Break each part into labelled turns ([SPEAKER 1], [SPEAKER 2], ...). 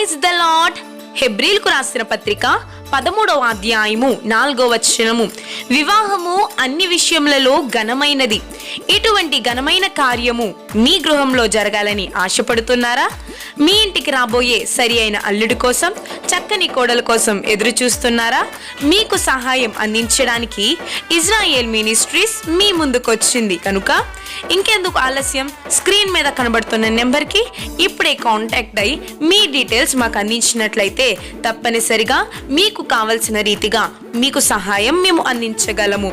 [SPEAKER 1] Praise the lord. హెబ్రీలకు రాసిన పత్రిక 13వ అధ్యాయము 4వ వచనము, వివాహము అన్ని విషయములలో ఘనమైనది. ఇటువంటి ఘనమైన కార్యము మీ గృహంలో జరగాలని ఆశపడుతున్నారా? మీ ఇంటికి రాబోయే సరి అయిన అల్లుడి కోసం, చక్కని కోడల కోసం ఎదురు చూస్తున్నారా? మీకు సహాయం అందించడానికి ఇజ్రాయేల్ మినిస్ట్రీస్ మీ ముందుకొచ్చింది కనుక ఇంకెందుకు ఆలస్యం? స్క్రీన్ మీద కనబడుతున్న నెంబర్కి ఇప్పుడే కాంటాక్ట్ అయ్యి మీ డీటెయిల్స్ మాకు అందించినట్లయితే తప్పనిసరిగా మీకు కావలసిన రీతిగా మీకు సహాయం మేము అందించగలము.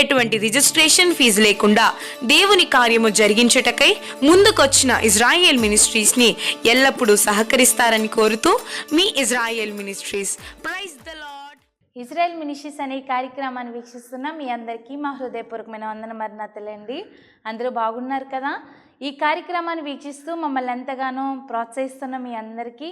[SPEAKER 1] ఎటువంటి రిజిస్ట్రేషన్ ఫీజు లేకుండా దేవుని కార్యము జరిగించుటకై ముందుకొచ్చిన ఇజ్రాయేల్ మినిస్ట్రీస్ని ఎల్లప్పుడూ సహకరిస్తారని కోరుతూ మీ Israel ministries. Praise the lord.
[SPEAKER 2] Israel ministries అనే కార్యక్రమాన్ని వీక్షిస్తున్న మీ అందరికీ మా హృదయపూర్వకమైన వందన మరణతలండి. అందరూ బాగున్నారు కదా? ఈ కార్యక్రమాన్ని వీక్షిస్తూ మమ్మల్ని ఎంతగానో ప్రోత్సహిస్తున్న మీ అందరికీ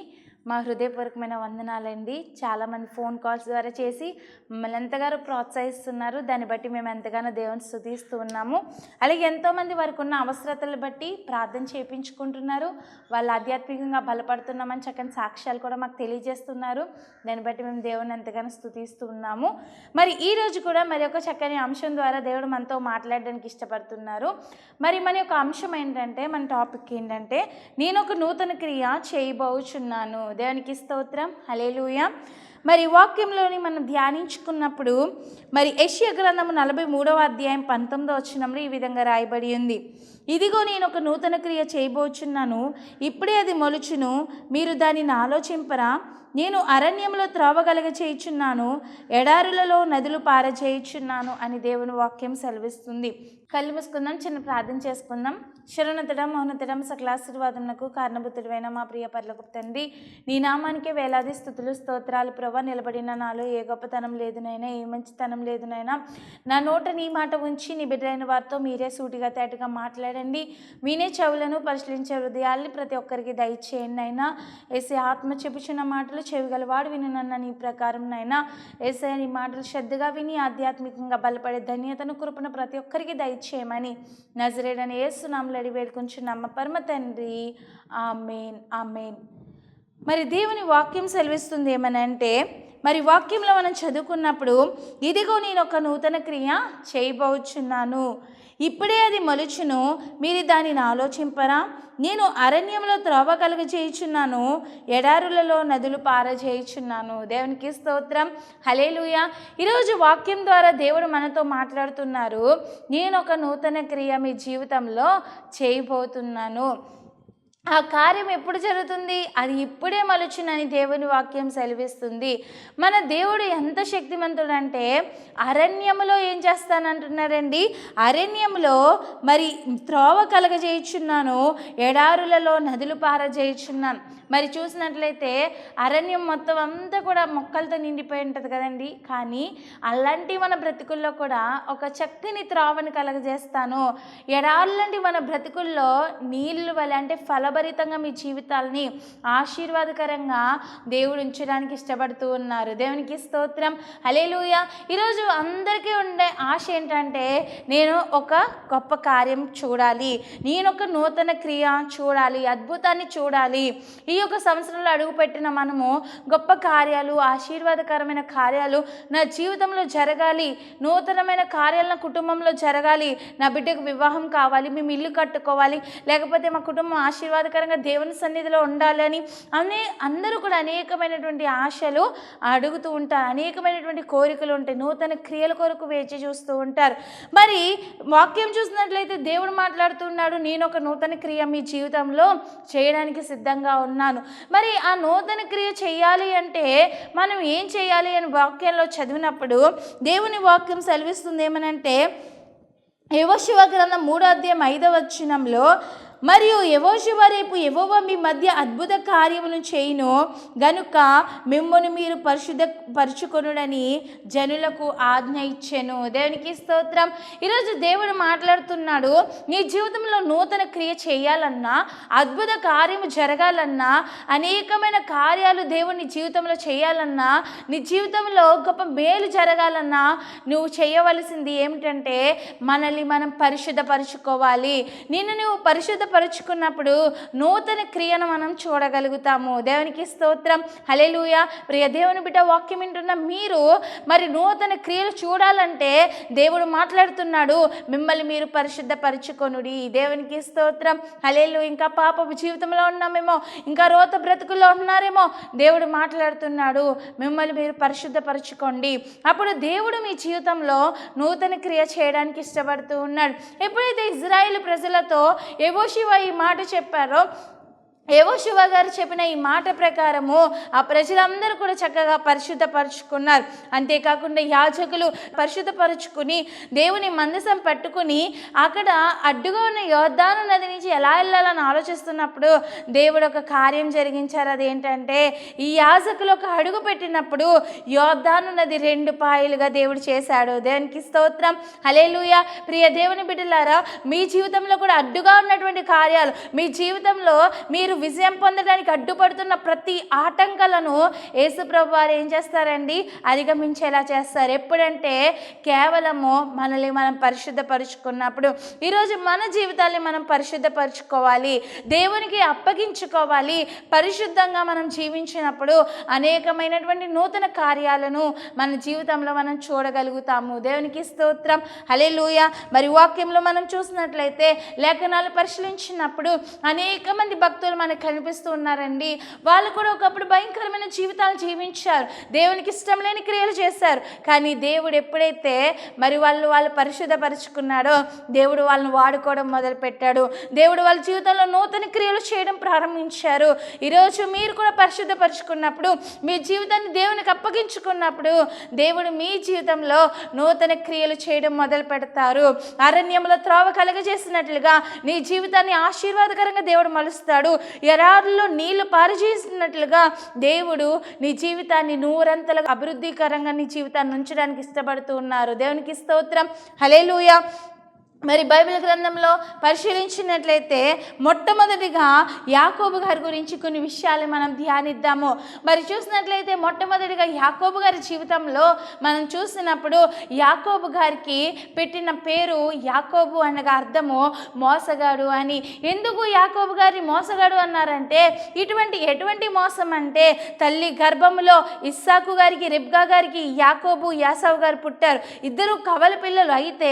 [SPEAKER 2] మా హృదయపూర్వకమైన వందనాలండి. చాలామంది ఫోన్ కాల్స్ ద్వారా చేసి మమ్మల్ని ఎంతగానో ప్రోత్సహిస్తున్నారు. దాన్ని బట్టి మేము ఎంతగానో దేవుని స్తుతిస్తూ ఉన్నాము. అలాగే ఎంతోమంది వారికి ఉన్న అవసరతలు బట్టి ప్రార్థన చేయించుకుంటున్నారు. వాళ్ళు ఆధ్యాత్మికంగా బలపడుతున్నామని చక్కని సాక్ష్యాలు కూడా మాకు తెలియజేస్తున్నారు. దాన్ని బట్టి మేము దేవుని ఎంతగానో స్తుతిస్తూ ఉన్నాము. మరి ఈరోజు కూడా మరి ఒక చక్కని అంశం ద్వారా దేవుడు మనతో మాట్లాడడానికి ఇష్టపడుతున్నారు. మరి మన యొక్క అంశం ఏంటంటే, మన టాపిక్ ఏంటంటే, నేను ఒక నూతన క్రియ చేయబోచున్నాను. దేవునికి స్తోత్రం, హల్లెలూయా. మరి వాక్యంలోని మనం ధ్యానించుకున్నప్పుడు మరి యెషయా గ్రంథము 43వ అధ్యాయం 19వ వచనంలో ఈ విధంగా రాయబడి ఉంది, ఇదిగో నేను ఒక నూతన క్రియ చేయబోచున్నాను, ఇప్పుడే అది మొలుచును, మీరు దానిని ఆలోచింపరా? నేను అరణ్యంలో త్రోవ కలగ చేయుచున్నాను, ఎడారులలో నదులు పారచేయుచున్నాను అని దేవుని వాక్యం సెలవిస్తుంది. కళ్ళు మూసుకుందాం, చిన్న ప్రార్థన చేసుకుందాం. శరణుతడం మౌనతడం సకలాశీర్వాదమునకు కారణభూతుడైన మా ప్రియ పరలోకపు తండ్రి, నీ నామానికే వేలాది స్తుతులు స్తోత్రాలు ప్రభా. నిలబడిన నాలో ఏ గొప్పతనం లేదునైనా, ఏ మంచితనం లేదునైనా, నా నోట నీ మాట ఉంచి నీ బిడ్డలైన వారితో మీరే సూటిగా తేటగా మాట్లాడండి. వినే చెవులను పరిశీలించే హృదయాల్ని ప్రతి ఒక్కరికి దయచేయండి అయినా. ఏసే ఆత్మ చెప్పుచున్న మాటలు చెవిగలవాడు వినునన్న నీ ప్రకారం నైనా ఏసే నీ మాటలు శ్రద్ధగా విని ఆధ్యాత్మికంగా బలపడే ధన్యతను కృపను ప్రతి ఒక్కరికి దయచేయమని నజరేయుడైన యేసు నామములో అడిగి వేడుకొంచున్నాము పరమ తండ్రి, ఆమేన్, ఆమేన్. మరి దేవుని వాక్యం సెలవిస్తుంది ఏమనంటే, మరి వాక్యంలో మనం చదువుకున్నప్పుడు, ఇదిగో నేను ఒక నూతన క్రియ చేయబోచున్నాను, ఇప్పుడే అది మొలుచును, మీరు దానిని ఆలోచింపరా? నేను అరణ్యంలో త్రోవ కలుగ చేయుచున్నాను, ఎడారులలో నదులు పారచేయుచున్నాను. దేవునికి స్తోత్రం, హల్లెలూయా. ఈరోజు వాక్యం ద్వారా దేవుడు మనతో మాట్లాడుతున్నారు. నేను ఒక నూతన క్రియ మీ జీవితంలో చేయబోతున్నాను. ఆ కార్యం ఎప్పుడు జరుగుతుంది? అది ఇప్పుడే మలుచునని దేవుని వాక్యం సెలవిస్తుంది. మన దేవుడు ఎంత శక్తిమంతుడంటే, అరణ్యములో ఏం చేస్తానంటున్నాడండి? అరణ్యంలో మరి త్రోవ కలగజేయుచున్నాను, ఎడారులలో నదులు పారజేయుచున్నాను. మరి చూసినట్లయితే అరణ్యం మొత్తం అంతా కూడా మొక్కలతో నిండిపోయి ఉంటుంది కదండి. కానీ అలాంటి మన బ్రతుకుల్లో కూడా ఒక చక్కని త్రోవను కలగజేస్తాను. ఎడారులంటి మన బ్రతుకుల్లో నీళ్ళు వల్ల, అంటే ఫలభరితంగా మీ జీవితాలని ఆశీర్వాదకరంగా దేవుడు ఉంచడానికి ఇష్టపడుతూ ఉన్నారు. దేవునికి స్తోత్రం, హల్లెలూయా. ఈరోజు అందరికీ ఉండే ఆశ ఏంటంటే, నేను ఒక గొప్ప కార్యం చూడాలి, నేను ఒక నూతన క్రియ చూడాలి, అద్భుతాన్ని చూడాలి. ఈ యొక్క సంవత్సరంలో అడుగుపెట్టిన మనము గొప్ప కార్యాలు, ఆశీర్వాదకరమైన కార్యాలు నా జీవితంలో జరగాలి, నూతనమైన కార్యాలు నా కుటుంబంలో జరగాలి, నా బిడ్డకు వివాహం కావాలి, మేము ఇల్లు కట్టుకోవాలి, లేకపోతే మా కుటుంబం ఆశీర్వాదకరంగా దేవుని సన్నిధిలో ఉండాలని అందరూ కూడా అనేకమైనటువంటి ఆశలు అడుగుతూ ఉంటారు, అనేకమైనటువంటి కోరికలు ఉంటాయి, నూతన క్రియల కొరకు వేచి చూస్తూ ఉంటారు. మరి వాక్యం చూసినట్లయితే దేవుడు మాట్లాడుతున్నాడు, నేను ఒక నూతన క్రియ మీ జీవితంలో చేయడానికి సిద్ధంగా ఉన్నాను. మరి ఆ నూతన క్రియ చేయాలి అంటే మనం ఏం చేయాలి అని వాక్యంలో చదివినప్పుడు దేవుని వాక్యం సెలవిస్తుంది ఏమనంటే, యెహోషువ గ్రంథం 3వ అధ్యాయం 5వ వచనంలో, మరియు యెహోషువ రేపు యెహోవా మీ మధ్య అద్భుత కార్యములను చేయును గనుక మిమ్మును మీరు పరిశుద్ధపరచుకొనుడని జనులకు ఆజ్ఞ ఇచ్చెను. దేవునికి స్తోత్రం. ఈరోజు దేవుడు మాట్లాడుతున్నాడు, నీ జీవితంలో నూతన క్రియ చేయాలన్నా, అద్భుత కార్యము జరగాలన్నా, అనేకమైన కార్యాలు దేవుని జీవితంలో చేయాలన్నా, నీ జీవితంలో గొప్ప మేలు జరగాలన్నా నువ్వు చేయవలసింది ఏమిటంటే, మనల్ని మనం పరిశుద్ధపరచుకోవాలి. నిన్ను నువ్వు పరిశుద్ధ పరిశుద్ధపరుచుకున్నప్పుడు నూతన క్రియను మనం చూడగలుగుతాము. దేవునికి స్తోత్రం, హల్లెలూయా. ప్రియ దేవుని బిడ్డ, వాక్యం వింటున్న మీరు మరి నూతన క్రియలు చూడాలంటే దేవుడు మాట్లాడుతున్నాడు, మిమ్మల్ని మీరు పరిశుద్ధపరచుకొనుడి. దేవునికి స్తోత్రం, హల్లెలూయా. ఇంకా పాపపు జీవితంలో ఉన్నామేమో, ఇంకా రోత బ్రతుకుల్లో ఉన్నారేమో, దేవుడు మాట్లాడుతున్నాడు, మిమ్మల్ని మీరు పరిశుద్ధపరచుకోండి. అప్పుడు దేవుడు మీ జీవితంలో నూతన క్రియ చేయడానికి ఇష్టపడుతూ ఉన్నాడు. ఎప్పుడైతే ఇజ్రాయేలు ప్రజలతో యెహోషువ ఈ మాట చెప్పారో, యెహోషువ గారు చెప్పిన ఈ మాట ప్రకారము ఆ ప్రజలందరూ కూడా చక్కగా పరిశుద్ధపరుచుకున్నారు. అంతేకాకుండా యాజకులు పరిశుద్ధపరుచుకుని దేవుని మందసం పట్టుకుని అక్కడ అడ్డుగా ఉన్న యోర్దాను నది నుంచి ఎలా వెళ్ళాలని ఆలోచిస్తున్నప్పుడు దేవుడు ఒక కార్యం జరిగించారు. అదేంటంటే ఈ యాజకులు ఒక అడుగు పెట్టినప్పుడు యోర్దాను నది 2 పాయలుగా దేవుడు చేశాడు. దేవునికి స్తోత్రం, హల్లెలూయా. ప్రియ దేవుని బిడ్డలారా, మీ జీవితంలో కూడా అడ్డుగా ఉన్నటువంటి కార్యాలు, మీ జీవితంలో మీరు విజయం పొందడానికి అడ్డుపడుతున్న ప్రతి ఆటంకాలను యేసుప్రభు వారు ఏం చేస్తారండి, అధిగమించేలా చేస్తారు. ఎప్పుడంటే కేవలము మనల్ని మనం పరిశుద్ధపరుచుకున్నప్పుడు. ఈరోజు మన జీవితాన్ని మనం పరిశుద్ధపరచుకోవాలి, దేవునికి అప్పగించుకోవాలి. పరిశుద్ధంగా మనం జీవించినప్పుడు అనేకమైనటువంటి నూతన కార్యాలను మన జీవితంలో మనం చూడగలుగుతాము. దేవునికి స్తోత్రం, హల్లెలూయా. మరి వాక్యంలో మనం చూసినట్లయితే లేఖనాలు పరిశీలించినప్పుడు అనేక మంది భక్తులు మనకు కనిపిస్తూ ఉన్నారండి. వాళ్ళు కూడా ఒకప్పుడు భయంకరమైన జీవితాలు జీవించారు, దేవునికి ఇష్టం లేని క్రియలు చేశారు. కానీ దేవుడు ఎప్పుడైతే మరి వాళ్ళు పరిశుద్ధపరుచుకున్నాడో దేవుడు వాళ్ళని వాడుకోవడం మొదలుపెట్టాడు. దేవుడు వాళ్ళ జీవితంలో నూతన క్రియలు చేయడం ప్రారంభించారు. ఈరోజు మీరు కూడా పరిశుద్ధపరుచుకున్నప్పుడు, మీ జీవితాన్ని దేవునికి అప్పగించుకున్నప్పుడు దేవుడు మీ జీవితంలో నూతన క్రియలు చేయడం మొదలు పెడతారు. అరణ్యంలో త్రోవ కలగజేసినట్లుగా నీ జీవితాన్ని ఆశీర్వాదకరంగా దేవుడు మలుస్తాడు. ఎడారుల్లో నీళ్లు పారజేసినట్లుగా దేవుడు నీ జీవితాన్ని నూరంతలుగా అభివృద్ధికరంగా నీ జీవితాన్ని ఉంచడానికి ఇష్టపడుతూ ఉన్నారు. దేవునికి స్తోత్రం, హల్లెలూయా. మరి బైబిల్ గ్రంథంలో పరిశీలించినట్లయితే మొట్టమొదటిగా యాకోబు గారి గురించి కొన్ని విషయాలు మనం ధ్యానిద్దాము. మరి చూసినట్లయితే మొట్టమొదటిగా యాకోబు గారి జీవితంలో మనం చూసినప్పుడు యాకోబు గారికి పెట్టిన పేరు, యాకోబు అనగా అర్థము మోసగాడు అని. ఎందుకు యాకోబు గారి మోసగాడు అన్నారంటే ఎటువంటి మోసం అంటే తల్లి గర్భంలో ఇస్సాకు గారికి, రిబ్కా గారికి యాకోబు, యాసావు గారు పుట్టారు. ఇద్దరు కవల పిల్లలు. అయితే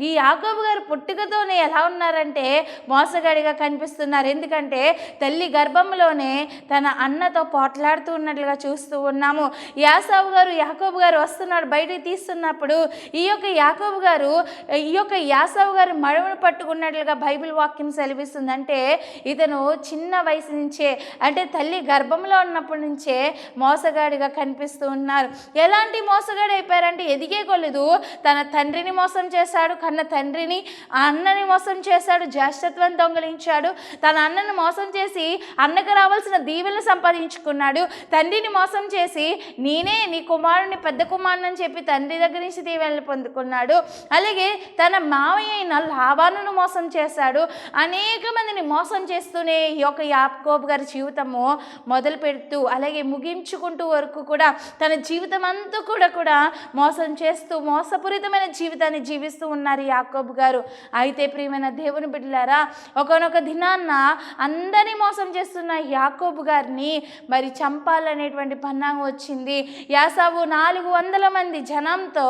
[SPEAKER 2] ఈ యాకోబు గారు పుట్టుకతోనే ఎలా ఉన్నారంటే మోసగాడిగా కనిపిస్తున్నారు. ఎందుకంటే తల్లి గర్భంలోనే తన అన్నతో పోట్లాడుతూ ఉన్నట్లుగా చూస్తూ ఉన్నాము. యాసావు గారు, యాకోబు గారు వస్తున్నాడు, బయటికి తీస్తున్నప్పుడు ఈ యొక్క యాసావు గారు మడమను పట్టుకున్నట్లుగా బైబిల్ వాక్యం సెలవిస్తుంది. అంటే ఇతను చిన్న వయసు నుంచే, అంటే తల్లి గర్భంలో ఉన్నప్పటి నుంచే మోసగాడిగా కనిపిస్తూ ఉన్నారు. ఎలాంటి మోసగాడు అయిపోయారంటే ఎదిగే కొలదు తన తండ్రిని మోసం చేశాడు, కన్న తండ్రిని, ఆ అన్నని మోసం చేశాడు, జ్యేష్ఠత్వం దొంగలించాడు, తన అన్నను మోసం చేసి అన్నకు రావాల్సిన దీవెనలు సంపాదించుకున్నాడు, తండ్రిని మోసం చేసి నేనే నీ కుమారుని, పెద్ద కుమారుని అని చెప్పి తండ్రి దగ్గర నుంచి దీవెనలు పొందుకున్నాడు. అలాగే తన మావయ్య అయిన లాబానును మోసం చేశాడు. అనేక మందిని మోసం చేస్తూనే ఈ యొక్క యాకోబు గారి జీవితము మొదలు పెడుతూ అలాగే ముగించుకుంటూ వరకు కూడా తన జీవితం అంతా కూడా మోసం చేస్తూ మోసపూరితమైన జీవితాన్ని జీవిస్తూ ఉన్నారు యాకోబు గారు. అయితే ప్రియమైన దేవుని బిడ్డలారా, ఒకనొక దినాన్న అందరినీ మోసం చేస్తున్న యాకోబు గారిని మరి చంపాలనేటువంటి పన్నాగం వచ్చింది. యాసావు 400 మంది జనంతో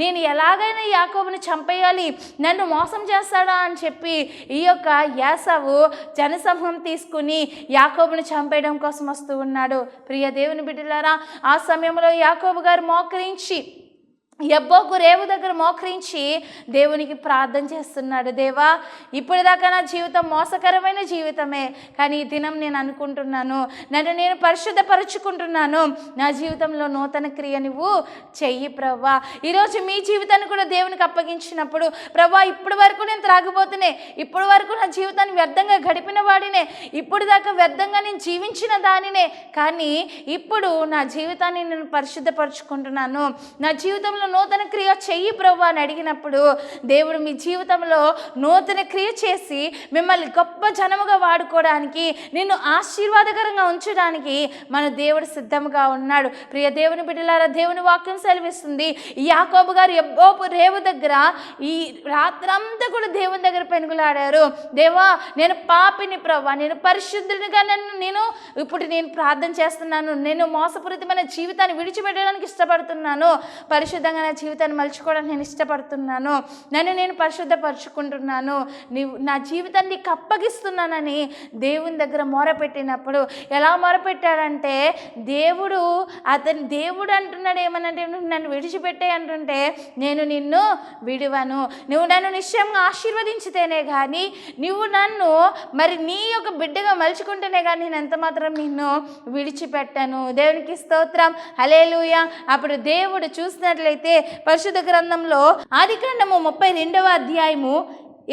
[SPEAKER 2] నేను ఎలాగైనా యాకోబుని చంపేయాలి, నన్ను మోసం చేస్తాడా అని చెప్పి ఈ యొక్క యాసావు జనసమూహం తీసుకుని యాకోబుని చంపేయడం కోసం వస్తూ ఉన్నాడు. ప్రియ దేవుని బిడ్డలారా, ఆ సమయంలో యాకోబు గారు మోకరించి యబ్బోకు రేవు దగ్గర మోకరించి దేవునికి ప్రార్థన చేస్తున్నాడు. దేవా, ఇప్పటిదాకా నా జీవితం మోసకరమైన జీవితమే, కానీ ఈ దినం నేను అనుకుంటున్నాను, నన్ను నేను పరిశుద్ధపరుచుకుంటున్నాను, నా జీవితంలో నూతన క్రియ నువ్వు చెయ్యి ప్రవ్వా. ఈరోజు మీ జీవితాన్ని కూడా దేవునికి అప్పగించినప్పుడు, ప్రవ్వా ఇప్పటి వరకు నేను త్రాగిపోతునే, ఇప్పటి వరకు నా జీవితాన్ని వ్యర్థంగా గడిపిన వాడినే, ఇప్పుడు దాకా వ్యర్థంగా నేను జీవించిన దానినే, కానీ ఇప్పుడు నా జీవితాన్ని నేను పరిశుద్ధపరుచుకుంటున్నాను, నా జీవితంలో నూతన క్రియ చెయ్యి ప్రభు అని అడిగినప్పుడు దేవుడు మీ జీవితంలో నూతన క్రియ చేసి మిమ్మల్ని గొప్ప జనముగా వాడుకోవడానికి, నిన్ను ఆశీర్వాదకరంగా ఉంచడానికి మన దేవుడు సిద్ధంగా ఉన్నాడు. ప్రియ దేవుని బిడ్డలారా, దేవుని వాక్యం సెలవిస్తుంది, యాకోబు గారు యబ్బోపు రేవు దగ్గర ఈ రాత్రంతా కూడా దేవుని దగ్గర పెనుగులాడారు. దేవా, నేను పాపిని ప్రభా, నేను పరిశుద్ధునిగా నేను ప్రార్థన చేస్తున్నాను, నేను మోసపూరితమైన జీవితాన్ని విడిచిపెట్టడానికి ఇష్టపడుతున్నాను, పరిశుద్ధంగా నా జీవితాన్ని మలుచుకోవడానికి నేను ఇష్టపడుతున్నాను, నన్ను నేను పరిశుద్ధపరుచుకుంటున్నాను, నా జీవితాన్ని నీకు అప్పగిస్తున్నానని దేవుని దగ్గర మొరపెట్టినప్పుడు ఎలా మొరపెట్టాడంటే, దేవుడు అంటున్నాడు ఏమనంటే, నన్ను విడిచిపెట్టే అంటుంటే నేను నిన్ను విడివను, నువ్వు నన్ను నిశ్చయంగా ఆశీర్వదించితేనే కానీ, నువ్వు నన్ను మరి నీ యొక్క బిడ్డగా మలుచుకుంటేనే కానీ నేను ఎంత మాత్రం నిన్ను విడిచిపెట్టను. దేవునికి స్తోత్రం, హల్లెలూయా. అప్పుడు దేవుడు చూసినట్లయితే పరిశుద్ధ గ్రంథంలో ఆదికాండము 32వ అధ్యాయము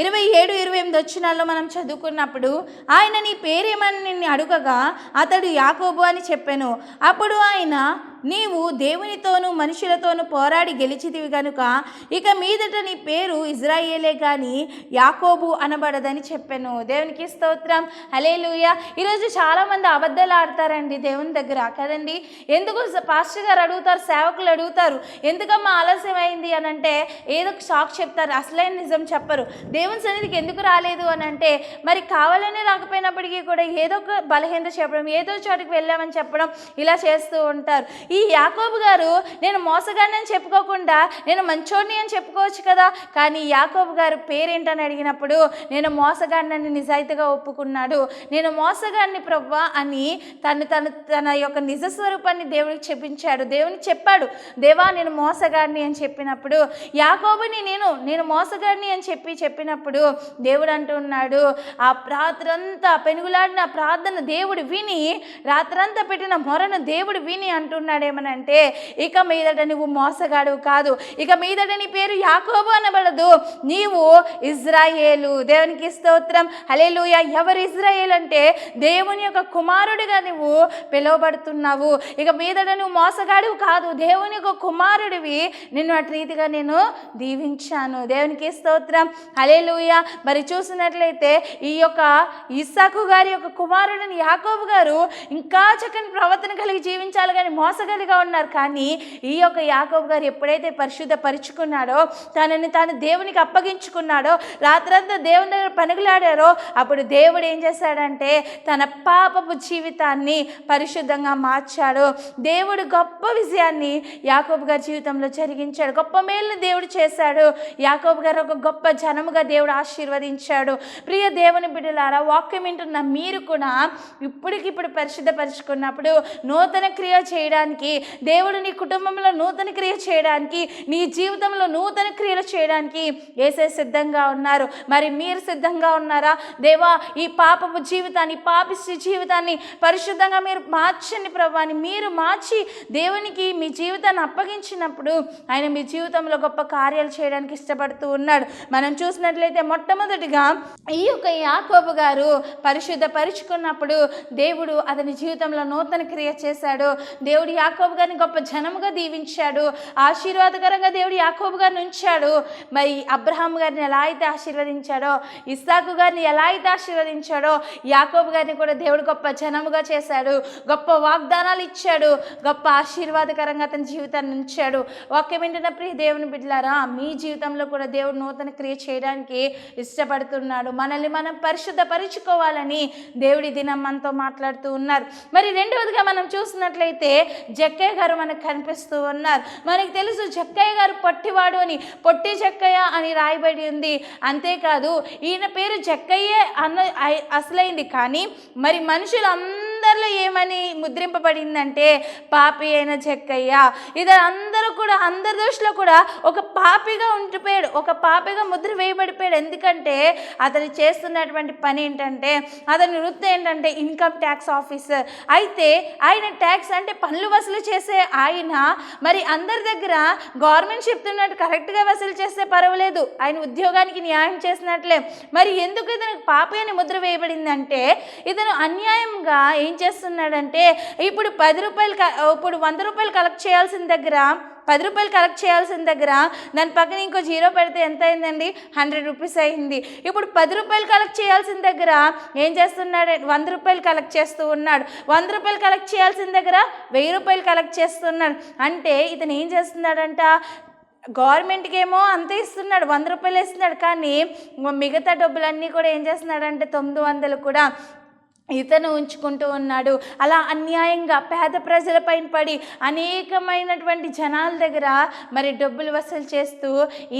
[SPEAKER 2] 27-28 వచనాల్లో మనం చదువుకున్నప్పుడు, ఆయన నీ పేరేమని నిన్ను అడుగగా అతడు యాకోబు అని చెప్పాను. అప్పుడు ఆయన, నీవు దేవునితోనూ మనుషులతోనూ పోరాడి గెలిచితివి కనుక ఇక మీదట నీ పేరు ఇజ్రాయేలే కానీ యాకోబు అనబడదని చెప్పాను. దేవునికి స్తోత్రం, హల్లెలూయా. ఈరోజు చాలామంది అబద్ధాలు ఆడతారండి దేవుని దగ్గర కదండి. ఎందుకు పాస్టర్ గారు అడుగుతారు, సేవకులు అడుగుతారు, ఎందుకమ్మా ఆలస్యం అయింది అని అంటే ఏదో షాక్ చెప్తారు, అసలైన నిజం చెప్పరు. దేవుని సన్నిధికి ఎందుకు రాలేదు అని అంటే మరి కావాలనే రాకపోయినప్పటికీ కూడా ఏదో ఒక బలహీనత చెప్పడం, ఏదో చోటుకి వెళ్ళామని చెప్పడం, ఇలా చేస్తూ ఉంటారు. ఈ యాకోబు గారు నేను మోసగాడిని అని చెప్పుకోకుండా నేను మంచోడిని అని చెప్పుకోవచ్చు కదా, కానీ యాకోబు గారు పేరేంటని అడిగినప్పుడు నేను మోసగాడిని నిజాయితీగా ఒప్పుకున్నాడు. నేను మోసగాడిని ప్రవ్వా అని తన యొక్క నిజ స్వరూపాన్ని దేవుడికి చెప్పించాడు. దేవునికి చెప్పాడు, దేవా నేను మోసగాడిని అని చెప్పినప్పుడు యాకోబుని నేను మోసగాడిని అని చెప్పినప్పుడు దేవుడు అంటున్నాడు, ఆ రాత్రంతా పెనుగులాడిన ప్రార్థన దేవుడు విని, రాత్రంతా పెట్టిన మొరను దేవుడు విని అంటున్నాడు ఏమనంటే, ఇక మీదట నువ్వు మోసగాడు కాదు, ఇక మీదట నీ పేరు యాకోబు అనబడదు, నీవు ఇజ్రాయేలు. దేవునికి స్తోత్రం, హల్లెలూయా. ఎవరు ఇజ్రాయేల్ అంటే దేవుని యొక్క కుమారుడిగా నువ్వు పిలువబడుతున్నావు. ఇక మీదట నువ్వు మోసగాడు కాదు, దేవుని యొక్క కుమారుడివి, నిన్ను అటు రీతిగా నేను దీవించాను. దేవునికి స్తోత్రం, హల్లెలూయా. మరి చూసినట్లయితే ఈ యొక్క ఇస్సాకు గారి యొక్క కుమారుడిని యాకోబు గారు ఇంకా చక్కని ప్రవర్తన కలిగి జీవించాలి కానీ మోసగాలిగా ఉన్నారు. కానీ ఈ యొక్క యాకోబు గారు ఎప్పుడైతే పరిశుద్ధపరుచుకున్నాడో, తనని తాను దేవునికి అప్పగించుకున్నాడో, రాత్రంతా దేవుని దగ్గర పనుగులాడారో, అప్పుడు దేవుడు ఏం చేశాడంటే తన పాపపు జీవితాన్ని పరిశుద్ధంగా మార్చాడు. దేవుడు గొప్ప విజయాన్ని యాకోబు గారి జీవితంలో జరిగించాడు, గొప్ప మేలుని దేవుడు చేశాడు. యాకోబు గారు ఒక గొప్ప జనముగా దేవుడు ఆశీర్వదించాడు. ప్రియ దేవుని బిడ్డలారా, వాక్యం వింటున్న మీరు కూడా ఇప్పటికిప్పుడు పరిశుద్ధపరుచుకున్నప్పుడు నూతన క్రియ చేయడానికి, దేవుడు నీ కుటుంబంలో నూతన క్రియ చేయడానికి, నీ జీవితంలో నూతన క్రియలు చేయడానికి యేసయ్య సిద్ధంగా ఉన్నారు. మరి మీరు సిద్ధంగా ఉన్నారా? దేవా, ఈ పాపపు జీవితాన్ని, పాపిష్టి జీవితాన్ని పరిశుద్ధంగా మీరు మార్చండి ప్రభు అని మీరు మార్చి దేవునికి మీ జీవితాన్ని అప్పగించినప్పుడు ఆయన మీ జీవితంలో గొప్ప కార్యాలు చేయడానికి ఇష్టపడుతూ ఉన్నాడు. మనం చూసినట్లయితే మొట్టమొదటిగా ఈ యొక్క యాకోబు గారు పరిశుద్ధపరుచుకున్నప్పుడు దేవుడు అతని జీవితంలో నూతన క్రియ చేశాడు. దేవుడు యాకోబు గారిని గొప్ప జనముగా దీవించాడు, ఆశీర్వాదకరంగా దేవుడు యాకోబు గారిని ఉంచాడు. మరి అబ్రహాం గారిని ఎలా అయితే ఆశీర్వదించాడో, ఇస్సాకు గారిని ఎలా అయితే ఆశీర్వదించాడో, యాకోబు గారిని కూడా దేవుడు గొప్ప జనముగా చేశాడు, గొప్ప వాగ్దానాలు ఇచ్చాడు, గొప్ప ఆశీర్వాదకరంగా అతని జీవితాన్ని ఉంచాడు. వాక్యం వింటున్న ప్రియ దేవుని బిడ్డలారా, మీ జీవితంలో కూడా దేవుడు నూతన క్రియ చేయడానికి ఇష్టపడుతున్నాడు. మనల్ని మనం పరిశుద్ధపరుచుకోవాలని దేవుడి దినం మనతో మాట్లాడుతూ ఉన్నారు. మరి రెండవదిగా మనం చూసినట్లయితే జక్కయ్య గారు మనకు కనిపిస్తూ ఉన్నారు. మనకు తెలుసు జక్కయ్య గారు పొట్టివాడు అని, పొట్టి జక్కయ్య అని రాయబడి ఉంది. అంతేకాదు ఈయన పేరు జక్కయ్యే అసలైంది, కానీ మరి మనుషులందరిలో ఏమని ముద్రింపబడిందంటే పాపి అయిన జక్కయ్య. ఇది అందరూ కూడా అందరి దృష్టిలో కూడా ఒక పాపిగా ఉండిపోయాడు, ఒక పాపిగా ముద్ర వేయబడిపోయాడు. ఎందుకంటే అతను చేస్తున్నటువంటి పని ఏంటంటే, అతని వృత్తి ఏంటంటే ఇన్కమ్ ట్యాక్స్ ఆఫీసర్. అయితే ఆయన ట్యాక్స్ అంటే పన్నులు వసూలు చేసే ఆయన మరి అందరి దగ్గర గవర్నమెంట్ చెప్తున్నట్టు కరెక్ట్గా వసూలు చేస్తే పర్వాలేదు, ఆయన ఉద్యోగానికి న్యాయం చేసినట్లే. మరి ఎందుకు ఇతనికి పాపి అని ముద్ర వేయబడిందంటే, ఇతను అన్యాయంగా ఏం చేస్తున్నాడంటే, ఇప్పుడు 10 రూపాయలు, ఇప్పుడు 100 రూపాయలు కలెక్ట్ చేయాల్సిన దగ్గర రూపాయలు కలెక్ట్ చేయాల్సిన దగ్గర దాని పక్కన ఇంకో జీరో పెడితే ఎంత అయిందండి? 100 రూపీస్ అయింది. ఇప్పుడు 10 రూపాయలు కలెక్ట్ చేయాల్సిన దగ్గర ఏం చేస్తున్నాడు? 100 రూపాయలు కలెక్ట్ చేస్తూ ఉన్నాడు. 100 రూపాయలు కలెక్ట్ చేయాల్సిన దగ్గర 1000 రూపాయలు కలెక్ట్ చేస్తున్నాడు. అంటే ఇతను ఏం చేస్తున్నాడంట? గవర్నమెంట్కి ఏమో అంతే ఇస్తున్నాడు, 100 రూపాయలు ఇస్తున్నాడు, కానీ మిగతా డబ్బులన్నీ కూడా ఏం చేస్తున్నాడంటే 900 కూడా ఇతను ఉంచుకుంటూ ఉన్నాడు. అలా అన్యాయంగా పేద ప్రజలపైన పడి అనేకమైనటువంటి జనాల దగ్గర మరి డబ్బులు వసూలు చేస్తూ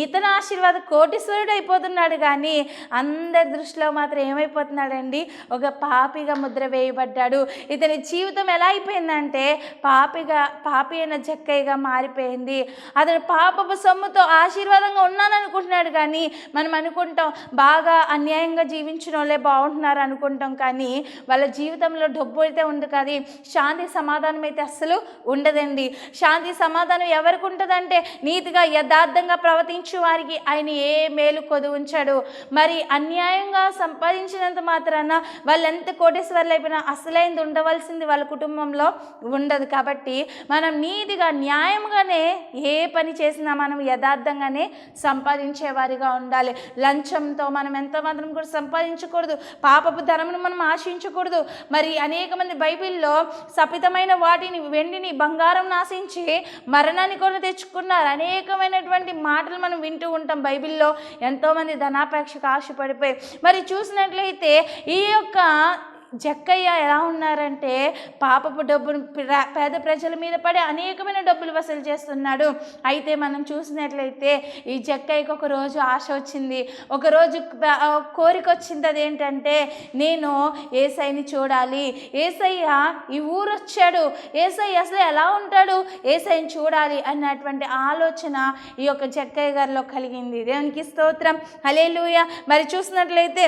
[SPEAKER 2] ఇతను ఆశీర్వాద కోటీశ్వరుడు అయిపోతున్నాడు. కానీ అందరి దృష్టిలో మాత్రం ఏమైపోతున్నాడండి? ఒక పాపిగా ముద్ర వేయబడ్డాడు. ఇతని జీవితం ఎలా అయిపోయిందంటే పాపి అయిన జక్కయ్యగా మారిపోయింది. అతను పాపపు సొమ్ముతో ఆశీర్వాదంగా ఉన్నాననుకుంటున్నాడు. కానీ మనం అనుకుంటాం బాగా అన్యాయంగా జీవించిన వాళ్ళే బాగుంటున్నారు అనుకుంటాం. కానీ వాళ్ళ జీవితంలో డబ్బు అయితే ఉంది, కానీ శాంతి సమాధానం అయితే అస్సలు ఉండదండి. శాంతి సమాధానం ఎవరికి ఉంటుందంటే నీతిగా యథార్థంగా ప్రవర్తించే వారికి ఆయన ఏ మేలు కొదువుంచాడు. మరి అన్యాయంగా సంపాదించినంత మాత్రాన వాళ్ళు ఎంత కోటేశ్వర్లు అయిపోయినా అసలైంది ఉండవలసింది వాళ్ళ కుటుంబంలో ఉండదు. కాబట్టి మనం నీతిగా న్యాయంగానే ఏ పని చేసినా మనం యథార్థంగానే సంపాదించే వారిగా ఉండాలి. లంచంతో మనం ఎంత మాత్రం కూడా సంపాదించకూడదు. పాపపు ధనమును మనం ఆశించకూడదు. మరి అనేక మంది బైబిల్లో సపితమైన వాటిని, వెండిని, బంగారం నాశించి మరణాన్ని కూడా తెచ్చుకున్నారు. అనేకమైనటువంటి మాటలు మనం వింటూ ఉంటాం బైబిల్లో. ఎంతోమంది ధనాపేక్షకు ఆశపడిపోయి మరి చూసినట్లయితే ఈ యొక్క జక్కయ్య ఎలా ఉన్నారంటే పాపపు డబ్బును పేద ప్రజల మీద పడి అనేకమైన డబ్బులు వసూలు చేస్తున్నాడు. అయితే మనం చూసినట్లయితే ఈ జక్కయ్యకి ఒక రోజు ఆశ వచ్చింది, ఒకరోజు కోరిక వచ్చింది. అదేంటంటే నేను యేసయ్యని చూడాలి, యేసయ్య ఈ ఊరు వచ్చాడు, యేసయ్య అసలు ఎలా ఉంటాడు, యేసయ్యని చూడాలి అన్నటువంటి ఆలోచన ఈ యొక్క జక్కయ్య గారిలో కలిగింది. దేవునికి స్తోత్రం, హల్లెలూయా. మరి చూసినట్లయితే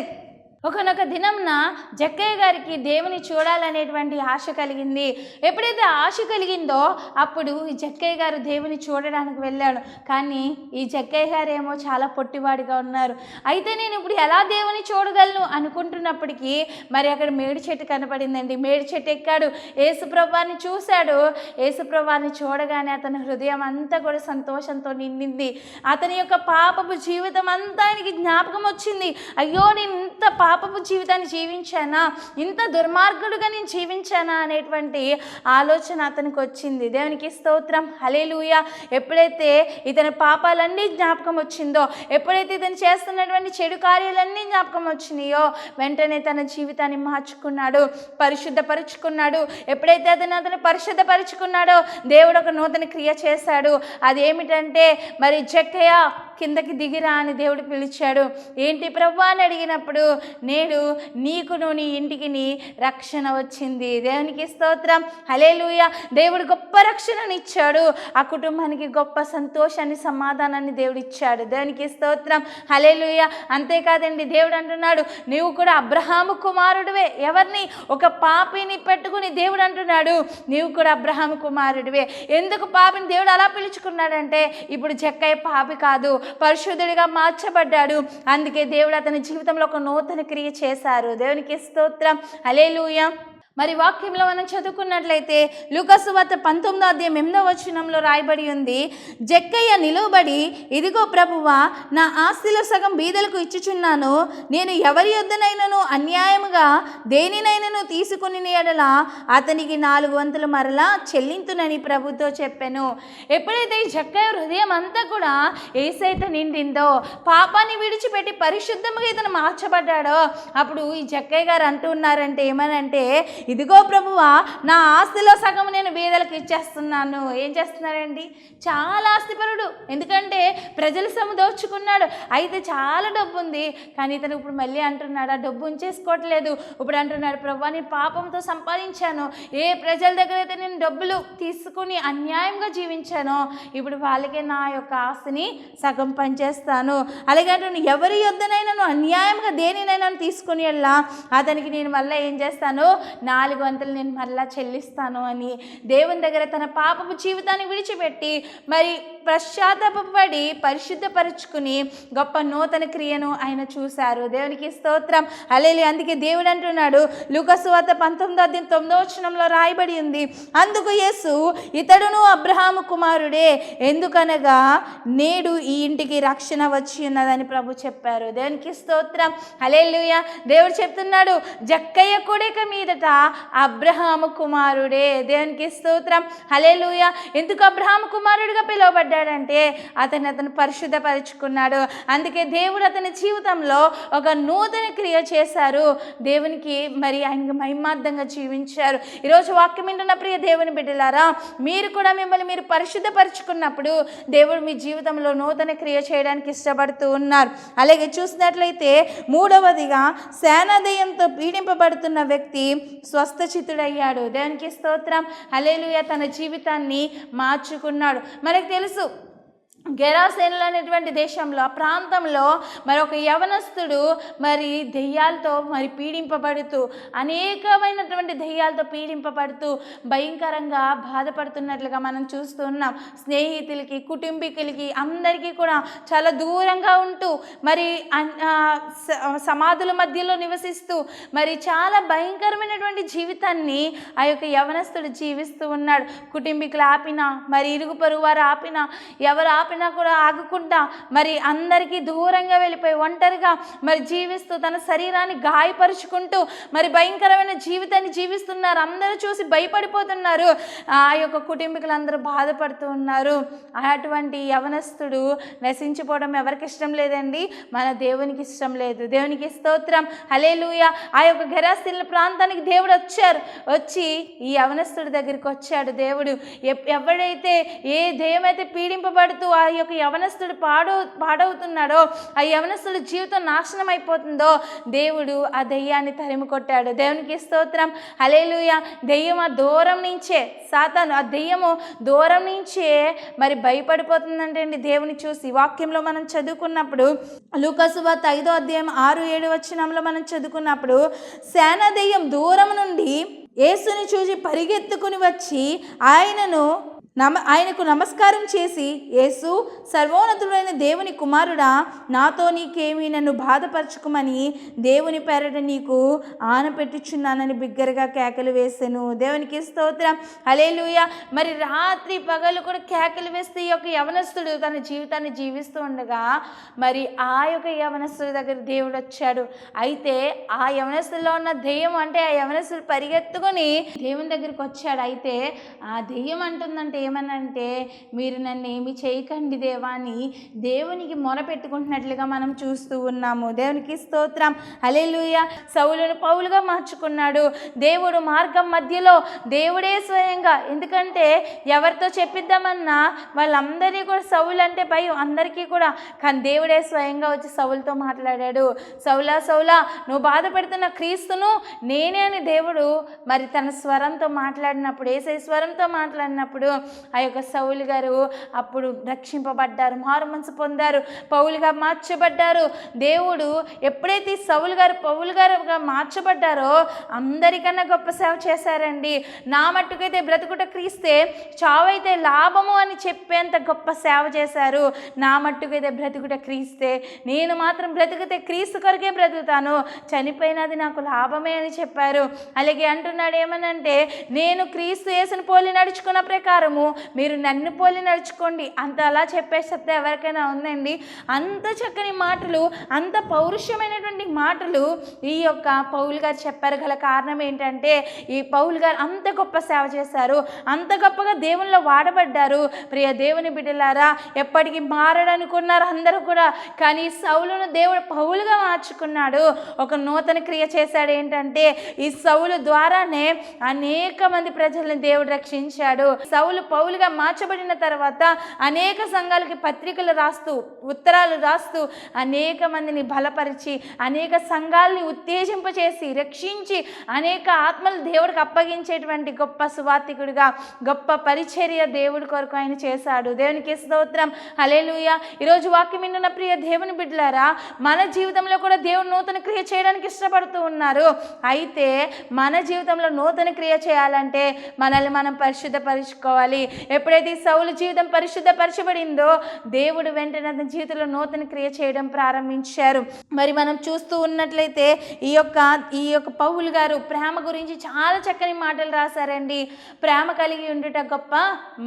[SPEAKER 2] ఒకనొక దినంన జక్కయ్య గారికి దేవుని చూడాలనేటువంటి ఆశ కలిగింది. ఎప్పుడైతే ఆశ కలిగిందో అప్పుడు ఈ జక్కయ్య గారు దేవుని చూడడానికి వెళ్ళాడు. కానీ ఈ జక్కయ్య గారు ఏమో చాలా పొట్టివాడిగా ఉన్నారు. అయితే నేను ఇప్పుడు ఎలా దేవుని చూడగలను అనుకుంటున్నప్పటికీ మరి అక్కడ మేడి చెట్టు కనపడిందండి. మేడి చెట్టు ఎక్కాడు, యేసుప్రభువాన్ని చూశాడు. యేసుప్రభువాన్ని చూడగానే అతని హృదయం అంతా కూడా సంతోషంతో నిండింది. అతని యొక్క పాపపు జీవితం అంతా ఆయనకి జ్ఞాపకం వచ్చింది. అయ్యో నేను ఇంత పాపపు జీవితాన్ని జీవించానా, ఇంత దుర్మార్గుడుగా నేను జీవించానా అనేటువంటి ఆలోచన అతనికి వచ్చింది. దేవునికి స్తోత్రం, హల్లెలూయా. ఎప్పుడైతే ఇతని పాపాలన్నీ జ్ఞాపకం వచ్చిందో, ఎప్పుడైతే ఇతను చేస్తున్నటువంటి చెడు కార్యాలన్నీ జ్ఞాపకం వచ్చినాయో వెంటనే తన జీవితాన్ని మార్చుకున్నాడు, పరిశుద్ధపరుచుకున్నాడు. ఎప్పుడైతే అతను పరిశుద్ధపరుచుకున్నాడో దేవుడు ఒక నూతన క్రియ చేశాడు. అదేమిటంటే మరి జక్కయ్య కిందకి దిగిరా అని దేవుడు పిలిచాడు. ఏంటి ప్రభువా అని అడిగినప్పుడు నేడు నీకును నీ ఇంటికి నీ రక్షణ వచ్చింది. దేవునికి స్తోత్రం, హల్లెలూయా. దేవుడు గొప్ప రక్షణని ఇచ్చాడు. ఆ కుటుంబానికి గొప్ప సంతోషాన్ని, సమాధానాన్ని దేవుడు ఇచ్చాడు. దేవునికి స్తోత్రం, హల్లెలూయా. అంతేకాదండి, దేవుడు అంటున్నాడు నీవు కూడా అబ్రహాము కుమారుడివే. ఎవరిని? ఒక పాపిని పెట్టుకుని దేవుడు అంటున్నాడు నీవు కూడా అబ్రహాము కుమారుడివే. ఎందుకు పాపిని దేవుడు అలా పిలుచుకున్నాడంటే ఇప్పుడు జక్కయ్య పాపి కాదు, పరిశుద్ధుడిగా మార్చబడ్డాడు. అందుకే దేవుడు అతని జీవితంలో ఒక నూతన క్రియ చేశారు. దేవునికి స్తోత్రం, హల్లెలూయా. మరి వాక్యంలో మనం చదువుకున్నట్లయితే లూకాసు సువార్త 19వ అధ్యాయం 8వ వచనంలో రాయబడి ఉంది, జక్కయ్య నిలువబడి ఇదిగో ప్రభువా నా ఆస్తిలో సగం బీదలకు ఇచ్చుచున్నాను, నేను ఎవరి యొద్దనైనను అన్యాయముగా దేనినైనను తీసుకుని ఎడల అతనికి 4 వంతులు మరలా చెల్లింతునని ప్రభుతో చెప్పాను. ఎప్పుడైతే ఈ జక్కయ్య హృదయం అంతా కూడా యేసయ్యతో నిండిందో, పాపాన్ని విడిచిపెట్టి పరిశుద్ధంగా ఇతను మార్చబడ్డాడో అప్పుడు ఈ జక్కయ్య గారు అంటున్నారంటే ఏమనంటే ఇదిగో ప్రభువా నా ఆస్తిలో సగం నేను బీదలకు ఇచ్చేస్తున్నాను. ఏం చేస్తున్నారండి? చాలా ఆస్తిపరుడు, ఎందుకంటే ప్రజల సొమ్ము దోచుకున్నాడు. అయితే చాలా డబ్బు ఉంది, కానీ ఇతను ఇప్పుడు మళ్ళీ అంటున్నాడు ఆ డబ్బు ఉంచేసుకోవట్లేదు. ఇప్పుడు అంటున్నాడు ప్రభువా నేను పాపంతో సంపాదించాను, ఏ ప్రజల దగ్గర అయితే నేను డబ్బులు తీసుకుని అన్యాయంగా జీవించానో ఇప్పుడు వాళ్ళకే నా యొక్క ఆస్తిని సగం పనిచేస్తాను. అలాగే అంటున్నాను ఎవరి యొద్దనైనా అన్యాయంగా దేనినైనా తీసుకుని వెళ్ళా అతనికి నేను మళ్ళీ ఏం చేస్తాను 4 వంతులు నేను మరలా చెల్లిస్తాను అని దేవుని దగ్గర తన పాపపు జీవితాన్ని విడిచిపెట్టి మరి పశ్చాత్తాపడి పరిశుద్ధపరుచుకుని గొప్ప నూతన క్రియను ఆయన చూశారు. దేవునికి స్తోత్రం. హల్లెలూయా. అందుకే దేవుడు అంటున్నాడు, లూకా సువార్త 19:9 రాయబడి ఉంది, అందుకు యేసు ఇతడును అబ్రహాము కుమారుడే, ఎందుకనగా నేడు ఈ ఇంటికి రక్షణ వచ్చి ఉన్నదని ప్రభు చెప్పారు. దేవునికి స్తోత్రం. హల్లెలూయా. దేవుడు చెప్తున్నాడు, జక్కయ్య కొడుక మీదట అబ్రహాము కుమారుడే. దేవునికి స్తోత్రం. హల్లెలూయా. ఎందుకు అబ్రహాము కుమారుడిగా పిలువబడ్డాడంటే అతను పరిశుద్ధపరుచుకున్నాడు. అందుకే దేవుడు అతని జీవితంలో ఒక నూతన క్రియ చేశారు. దేవునికి మరి ఆయనకి మహిమార్థంగా జీవించారు. ఈరోజు వాక్యం వింటున్న ప్రియ దేవుని బిడ్డలారా, మీరు కూడా మిమ్మల్ని మీరు పరిశుద్ధపరుచుకున్నప్పుడు దేవుడు మీ జీవితంలో నూతన క్రియ చేయడానికి ఇష్టపడుతూ ఉన్నారు. అలాగే చూసినట్లయితే మూడవదిగా సేనాదయంతో పీడింపబడుతున్న వ్యక్తి స్వస్థచిత్తుడయ్యాడు. దేవునికి స్తోత్రం. హల్లెలూయా. తన జీవితాన్ని మార్చుకున్నాడు. మనకు తెలుసు, గెరాసేనులు అనేటువంటి దేశంలో, ఆ ప్రాంతంలో మరి ఒక యవనస్తుడు మరి దెయ్యాలతో మరి పీడింపబడుతూ, అనేకమైనటువంటి దెయ్యాలతో పీడింపబడుతూ భయంకరంగా బాధపడుతున్నట్లుగా మనం చూస్తూ ఉన్నాం. స్నేహితులకి, కుటుంబీకులకి అందరికీ కూడా చాలా దూరంగా ఉంటూ మరి సమాధుల మధ్యలో నివసిస్తూ మరి చాలా భయంకరమైనటువంటి జీవితాన్ని ఆ యొక్క యవనస్తుడు జీవిస్తూ ఉన్నాడు. కుటుంబీకులు ఆపినా, మరి ఇరుగు పొరుగు వారు ఆపినా, ఎవరు ఆపినా కూడా ఆగకుండా మరి అందరికీ దూరంగా వెళ్ళిపోయి ఒంటరిగా మరి జీవిస్తూ తన శరీరాన్ని గాయపరుచుకుంటూ మరి భయంకరమైన జీవితాన్ని జీవిస్తున్నారు. అందరూ చూసి భయపడిపోతున్నారు. ఆ యొక్క కుటుంబీకులందరూ బాధపడుతూ ఉన్నారు. అటువంటి యవనస్తుడు నశించిపోవడం ఎవరికి ఇష్టం లేదండి? మన దేవునికి ఇష్టం లేదు. దేవునికి స్తోత్రం. హల్లెలూయా. ఆ యొక్క గెరాసేనుల ప్రాంతానికి దేవుడు వచ్చి ఈ యవనస్తుడి దగ్గరికి వచ్చాడు. దేవుడు ఎవడైతే ఏ దెయ్యమైతే పీడింపబడుతూ ఆ యొక్క యవనస్తుడు పాడవుతున్నాడో, ఆ యవనస్తుడి జీవితం నాశనం అయిపోతుందో, దేవుడు ఆ దెయ్యాన్ని తరిమి కొట్టాడు. దేవునికి స్తోత్రం. హల్లెలూయా. దెయ్యం ఆ దూరం నుంచే, సాతాను ఆ దెయ్యము దూరం నుంచే మరి భయపడిపోతుందంటే అండి దేవుని చూసి. వాక్యంలో మనం చదువుకున్నప్పుడు లూకా సువార్త 5:6-7 మనం చదువుకున్నప్పుడు, సేన దెయ్యం దూరం నుండి యేసుని చూసి పరిగెత్తుకుని వచ్చి ఆయనకు నమస్కారం చేసి, యేసు, సర్వోన్నతుడైన దేవుని కుమారుడా, నాతో నీకేమి, నన్ను బాధపరచుకోమని దేవుని పేరట నీకు ఆనపెట్టుచున్నానని బిగ్గరగా కేకలు వేసెను. దేవునికి స్తోత్రం. హల్లెలూయా. మరి రాత్రి పగలు కూడా కేకలు వేస్తే ఈ యొక్క యవనస్తుడు తన జీవితాన్ని జీవిస్తూ ఉండగా మరి ఆ యొక్క యవనస్తుడి దగ్గర దేవుడు వచ్చాడు. అయితే ఆ యవనస్తుడిలో ఉన్న దెయ్యం, అంటే ఆ యవనస్తుడు పరిగెత్తుకొని దేవుని దగ్గరికి వచ్చాడు. అయితే ఆ దెయ్యం అంటుందంటే ఏమనంటే, మీరు నన్ను ఏమి చేయకండి దేవా అని దేవునికి మొరపెట్టుకుంటున్నట్లుగా మనం చూస్తూ ఉన్నాము. దేవునికి స్తోత్రం. హల్లెలూయా. సౌలును పౌలుగా మార్చుకున్నాడు దేవుడు. మార్గం మధ్యలో దేవుడే స్వయంగా, ఎందుకంటే ఎవరితో చెప్పిద్దామన్నా వాళ్ళందరినీ కూడా సౌలు అంటే భయం అందరికీ కూడా, కానీ దేవుడే స్వయంగా వచ్చి సౌలుతో మాట్లాడాడు. సౌలా సౌలా, నువ్వు బాధపడుతున్న క్రీస్తును నేనే అని దేవుడు మరి తన స్వరంతో మాట్లాడినప్పుడు, యేసే స్వరంతో మాట్లాడినప్పుడు ఆ యొక్క సౌలు గారు అప్పుడు రక్షింపబడ్డారు, మారు మనసు పొందారు, పౌలుగా మార్చబడ్డారు. దేవుడు ఎప్పుడైతే సౌలు గారు పౌలు గారుగా మార్చబడ్డారో అందరికన్నా గొప్ప సేవ చేశారండి. నా మట్టుకైతే బ్రతుకుట క్రీస్తే, చావైతే లాభము అని చెప్పేంత గొప్ప సేవ చేశారు. నా మట్టుకైతే బ్రతుకుట క్రీస్తే, నేను మాత్రం బ్రతికితే క్రీస్తు కొరకే బ్రతుకుతాను, చనిపోయినది నాకు లాభమే అని చెప్పారు. అలాగే అంటున్నాడు ఏమనంటే, నేను క్రీస్తు యేసుని పోలి నడుచుకున్న ప్రకారము మీరు నన్ను పోలి నడుచుకోండి. అంత అలా చెప్పేస్తే ఎవరికైనా ఉందండి? అంత చక్కని మాటలు, అంత పౌరుషమైనటువంటి మాటలు ఈ యొక్క పౌలు గారు చెప్పారు. గల కారణం ఏంటంటే, ఈ పౌలు గారు అంత గొప్ప సేవ చేశారు, అంత గొప్పగా దేవునిలో వాడబడ్డారు. ప్రియ దేవుని బిడ్డలారా, ఎప్పటికీ మారడనుకున్నారు అందరూ కూడా, కానీ సౌలును దేవుడు పౌలుగా మార్చుకున్నాడు. ఒక నూతన క్రియ చేశాడు. ఏంటంటే, ఈ సౌలు ద్వారానే అనేక మంది ప్రజల్ని దేవుడు రక్షించాడు. సౌలు పౌలుగా మార్చబడిన తర్వాత అనేక సంఘాలకి పత్రికలు రాస్తూ, ఉత్తరాలు రాస్తూ అనేక మందిని బలపరిచి, అనేక సంఘాలని ఉత్తేజింపచేసి, రక్షించి, అనేక ఆత్మలు దేవుడికి అప్పగించేటువంటి గొప్ప సువార్తికుడిగా, గొప్ప పరిచర్య దేవుడి కొరకు ఆయన చేశాడు. దేవునికి స్తోత్రం. హల్లెలూయా. ఈరోజు వాక్యం వింటున్న ప్రియ దేవుని బిడ్డలారా, మన జీవితంలో కూడా దేవుడు నూతన క్రియ చేయడానికి ఇష్టపడుతూ ఉన్నారు. అయితే మన జీవితంలో నూతన క్రియ చేయాలంటే మనల్ని మనం పరిశుద్ధపరచుకోవాలి. పరచబడాలి. ఎప్పుడైతే సౌలు జీవితం పరిశుద్ధపరచబడిందో దేవుడు వెంటనే అతని జీవితంలో నూతన క్రియ చేయడం ప్రారంభించారు. మరి మనం చూస్తూ ఉన్నట్లయితే ఈ యొక్క పౌలు గారు ప్రేమ గురించి చాలా చక్కని మాటలు రాశారండి. ప్రేమ కలిగి ఉండుట గొప్ప,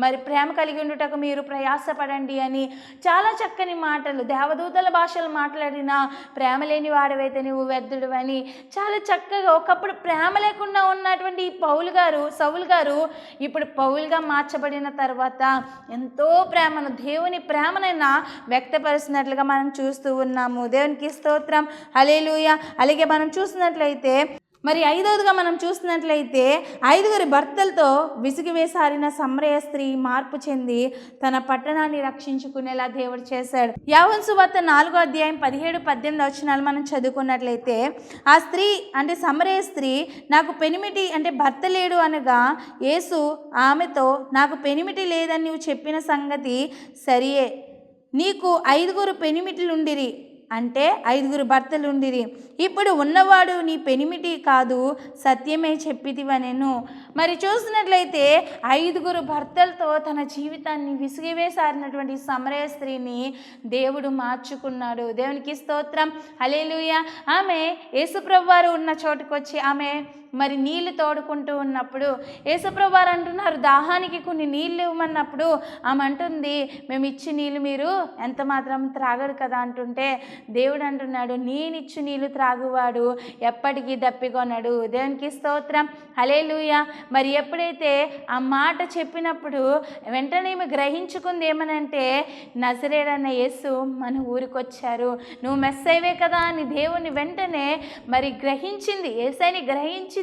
[SPEAKER 2] మరి ప్రేమ కలిగి ఉండుటకు మీరు ప్రయాసపడండి అని చాలా చక్కని మాటలు. దేవదూతల భాషలు మాట్లాడినా ప్రేమ లేని వాడవైతే నువ్వు వ్యర్థుడు అని చాలా చక్కగా. ఒకప్పుడు ప్రేమ లేకుండా ఉన్నటువంటి ఈ సౌలు గారు ఇప్పుడు పౌలుగా మార్చబడిన తర్వాత ఎంతో ప్రేమను, దేవుని ప్రేమనైనా వ్యక్తపరుస్తున్నట్లుగా మనం చూస్తూ ఉన్నాము. దేవునికి స్తోత్రం, హల్లెలూయా. అలాగే మనం చూసినట్లయితే మరి 5వదిగా మనం చూసినట్లయితే 5 భర్తలతో విసిగివేసారిన సమరయ స్త్రీ మార్పు చెంది తన పట్టణాన్ని రక్షించుకునేలా దేవుడు చేశాడు. యోహాను సువార్త 4వ అధ్యాయం 17-18 వచనాలు మనం చదువుకున్నట్లయితే ఆ స్త్రీ అంటే సమరయ స్త్రీ నాకు పెనిమిటి అంటే భర్త లేడు అనగా యేసు ఆమెతో నాకు పెనిమిటి లేదని నువ్వు చెప్పిన సంగతి సరియే, నీకు 5 పెనిమిటిలుండిరి అంటే 5 భర్తలుండిరి, ఇప్పుడు ఉన్నవాడు నీ పెనిమిటి కాదు, సత్యమే చెప్పితివనెను. మరి చూసినట్లయితే 5 భర్తలతో తన జీవితాన్ని విసిగివేసారినటువంటి సమరయ స్త్రీని దేవుడు మార్చుకున్నాడు. దేవునికి స్తోత్రం, హల్లెలూయా. ఆమె యేసుప్రభువు వారు ఉన్న చోటుకు వచ్చి ఆమె మరి నీళ్లు తోడుకుంటూ ఉన్నప్పుడు యేసుప్రభువు వారు అంటున్నారు దాహానికి కొన్ని నీళ్ళు ఇవ్వమన్నప్పుడు ఆమె అంటుంది మేము ఇచ్చి నీళ్ళు మీరు ఎంత మాత్రం త్రాగరు కదా అంటుంటే దేవుడు అంటున్నాడు నేనిచ్చు నీళ్ళు త్రాగువాడు ఎప్పటికీ దప్పికొనడు. దేవునికి స్తోత్రం, హల్లెలూయా. మరి ఎప్పుడైతే ఆ మాట చెప్పినప్పుడు వెంటనే ఈమె గ్రహించుకుంది ఏమనంటే నజరేయుడైన యేసు మన ఊరికి వచ్చారు, నువ్వు మెస్సయ్యవే కదా అని దేవుని వెంటనే మరి గ్రహించింది, యేసయ్యని గ్రహించింది.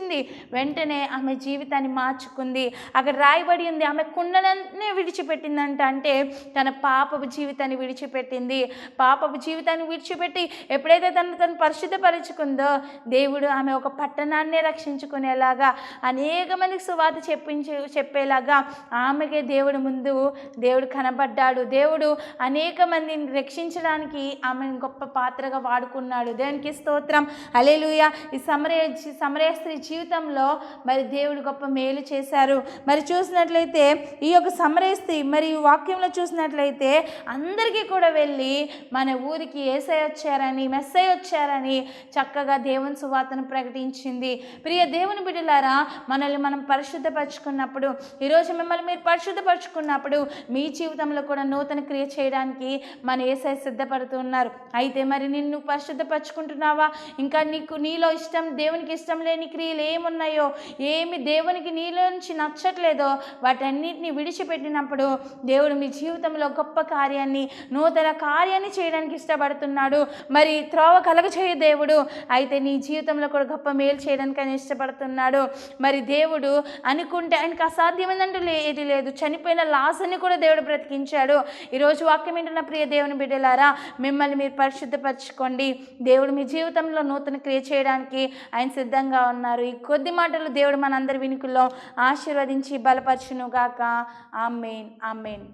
[SPEAKER 2] వెంటనే ఆమె జీవితాన్ని మార్చుకుంది. అక్కడ రాయబడి ఉంది ఆమె కుండలనే విడిచిపెట్టిందంట. అంటే తన పాపపు జీవితాన్ని విడిచిపెట్టింది. పాపపు జీవితాన్ని విడిచిపెట్టి ఎప్పుడైతే తను పరిశుద్ధపరుచుకుందో దేవుడు ఆమె ఒక పట్టణాన్నే రక్షించుకునేలాగా అనేక మందికి సువార్త చెప్పేలాగా ఆమెకే దేవుడు కనబడ్డాడు. దేవుడు అనేక మందిని రక్షించడానికి ఆమెను గొప్ప పాత్రగా వాడుకున్నాడు. దేవునికి స్తోత్రం, హల్లెలూయా. ఈ సమరయ స్త్రీ జీవితంలో మరి దేవుడు గొప్ప మేలు చేశారు. మరి చూసినట్లయితే ఈ యొక్క సమరయ స్త్రీ మరి వాక్యంలో చూసినట్లయితే అందరికీ కూడా వెళ్ళి మన ఊరికి యేసయ్య వచ్చారని మెస్సయ్య వచ్చారని చక్కగా దేవుని సువార్తను ప్రకటించింది. ప్రియ దేవుని బిడ్డలారా, మనల్ని మనం పరిశుద్ధపరచుకున్నప్పుడు ఈరోజు మిమ్మల్ని మీరు పరిశుద్ధపరచుకున్నప్పుడు మీ జీవితంలో కూడా నూతన క్రియ చేయడానికి మన యేసయ్య సిద్ధపడుతున్నారు. అయితే మరి నిన్ను పరిశుద్ధపరచుకుంటున్నావా? ఇంకా నీలో దేవునికి ఇష్టం లేని క్రియలు ఏమున్నాయో, ఏమి దేవునికి నీలో నుంచి నచ్చట్లేదో వాటన్నిటిని విడిచిపెట్టినప్పుడు దేవుడు మీ జీవితంలో గొప్ప కార్యాన్ని నూతన కార్యాన్ని చేయడానికి ఇష్టపడుతున్నాడు. మరి త్రోవ కలగచేయ దేవుడు అయితే నీ జీవితంలో కూడా గొప్ప మేలు చేయడానికి ఆయన ఇష్టపడుతున్నాడు. మరి దేవుడు అనుకుంటే ఆయనకు అసాధ్యమైందంటూ ఏది లేదు. చనిపోయిన లాజరుని కూడా దేవుడు బ్రతికించాడు. ఈరోజు వాక్యం వింటున్న ప్రియ దేవుని బిడ్డలారా, మిమ్మల్ని మీరు పరిశుద్ధపరచుకోండి. దేవుడు మీ జీవితంలో నూతన క్రియ చేయడానికి ఆయన సిద్ధంగా ఉన్నారు. ఈ కొద్ది మాటలు దేవుడు మనందరి వినికుల్లో ఆశీర్వదించి బలపరచును గాక. ఆమేన్, ఆమేన్.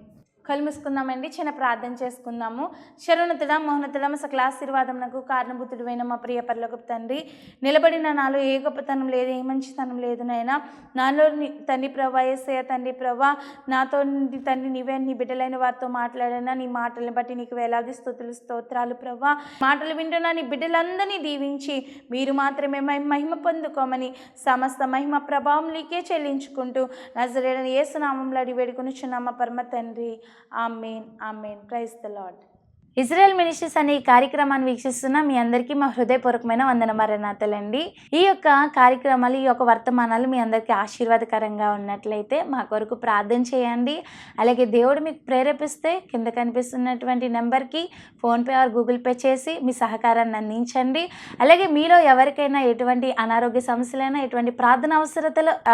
[SPEAKER 2] కళ్ళు మూసుకుందామండి, చిన్న ప్రార్థన చేసుకుందాము. శరణుతుడా మౌనతుడా సకల ఆశీర్వాదమునకు కారణభూతుడైన మా ప్రియ పరలోకపు తండ్రి, నిలబడిన నాలో ఏ గొప్పతనం లేదు, ఏ మంచితనం లేదు నాయనా. నాలో తండ్రి ప్రభా యేసయ్య తండ్రి ప్రభా నాతో తండ్రి నీవే నీ బిడ్డలైన వారితో మాట్లాడినా నీ మాటలను బట్టి నీకు వేలాది స్తుతులు స్తోత్రాలు ప్రభా. మాటలు వింటున్నా నీ బిడ్డలందరినీ దీవించి మీరు మాత్రమే మహిమ పొందుకోమని సమస్త మహిమ ప్రభావం నీకే చెల్లించుకుంటూ నజరేయుడైన యేసు నామములో అడిగి వేడుకొనుచున్నాము పరమ తండ్రి. Amen, amen. Praise the lord. Israel ministries అనే ఈ కార్యక్రమాన్ని వీక్షిస్తున్న మీ అందరికీ మా హృదయపూర్వకమైన వందన మరణాతలండి. ఈ యొక్క కార్యక్రమాలు, ఈ యొక్క వర్తమానాలు మీ అందరికీ ఆశీర్వాదకరంగా ఉన్నట్లయితే మా కొరకు ప్రార్థన చేయండి. అలాగే దేవుడు మీకు ప్రేరేపిస్తే కింద కనిపిస్తున్నటువంటి నెంబర్కి ఫోన్పే ఆర్ గూగుల్ పే చేసి మీ సహకారాన్ని అందించండి. అలాగే మీలో ఎవరికైనా ఎటువంటి అనారోగ్య సమస్యలైనా ఎటువంటి ప్రార్థన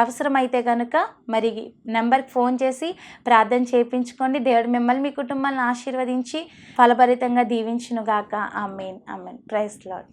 [SPEAKER 2] అవసరమైతే కనుక మరి నెంబర్కి ఫోన్ చేసి ప్రార్థన చేయించుకోండి. దేవుడు మిమ్మల్ని మీ కుటుంబాలను ఆశీర్వదించి ఫలభరితంగా దీవించునుగాక. Amen, amen. Praise lord.